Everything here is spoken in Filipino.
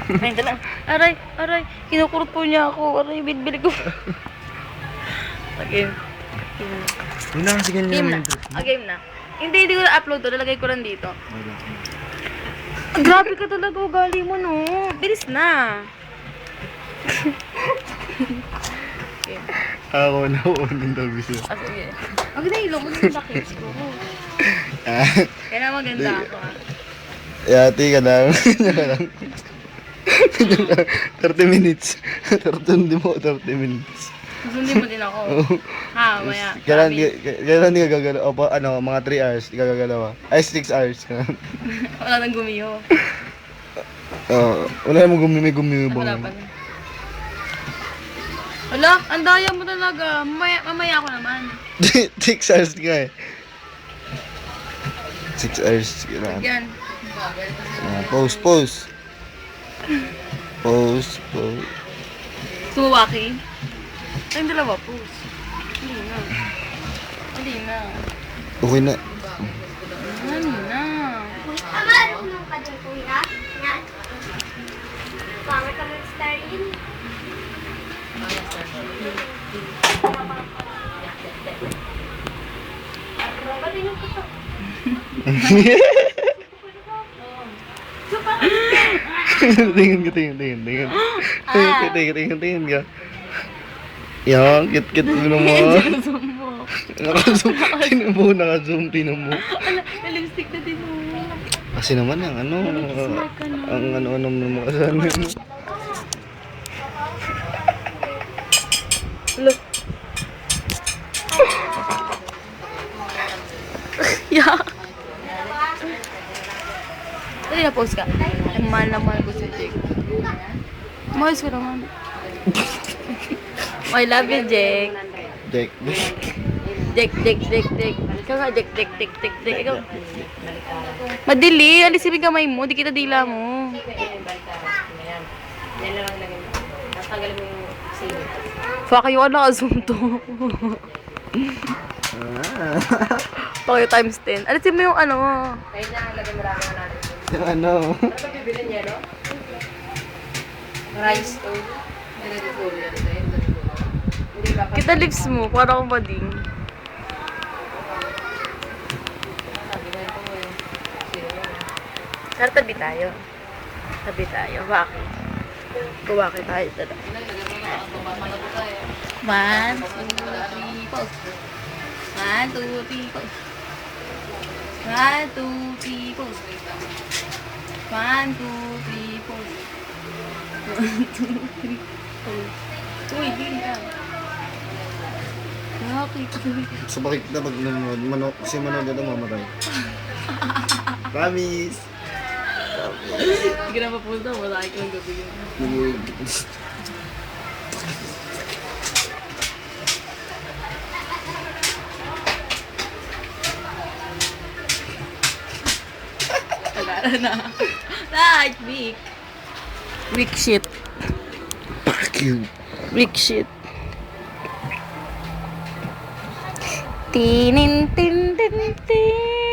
Ay, dala. Aray. Kinukurot po niya ako. Aray, binibili ko. Game. Yun na, sige Game na. Game na. Hindi ko na-upload to. Lalagay ko lang dito. Grabe ka talaga. Ugali mo, no? Bilis na. Okay. Ako na unin daw bisa. Sige. Ang ganda yung logo ng bakits ko. Kaya na maganda ako, ha? Yati ka lang. 30 minutes. 30 minutes. Susundin mo din ako. Ha, maya. Kailan di ka gagalaw? O, ano, mga 3 hours, di ka gagalaw. Ay, 6 hours ka. Wala nang gumiyo. Wala namang gumi Wala bang. pa na. Wala, ang daya mo talaga. Mamaya ako naman. 6 hours ka eh. 6 hours ka na. Yan. Pause. Sumawaki. Ay, yung dalawa, pose. Hindi na. Okay na. Ano na? Marunong ka dun, kuya? Nga. Pangit ka mag-star yun. Tingin ka. Tingin ka. Yan, kit mo naman. Naka-zoom, tinan mo. Ala, may lipstick na din mo. Kasi naman ang ano, ang ano mo kasama mo. Hello. Yeah. Dali na, pause ka. Ay, mahal na mahal ko si Jake. Mahal ko naman. I love you, Jake. Jake. Jake. Ikaw nga, Jake. Ikaw. Madili. Alisin mo yung kamay mo. Di kita dila mo. Fuck you, naka-zoom to. Fuck you times 10. Alisin mo yung ano. Yung ano. Rice to. Kita lips mo, para akong bading. Tara, tabi tayo. Bakit? Kuwaki tayo talaga. 1, 2, 3, pause. 1, 2, 3, pause. 1, 2, 3, pause. 1, 2, 3, pause. 1, 2, 3, pause. Uy, hindi ka. Bakit? So bakit na pag nanonood, si Manood na mamatay? Promise! Hindi ka na papunta, wala ka ng gabi yun. Tagara na. Like, weak shit. Fuck you! Weak shit. Tinin, tin, tin, tin.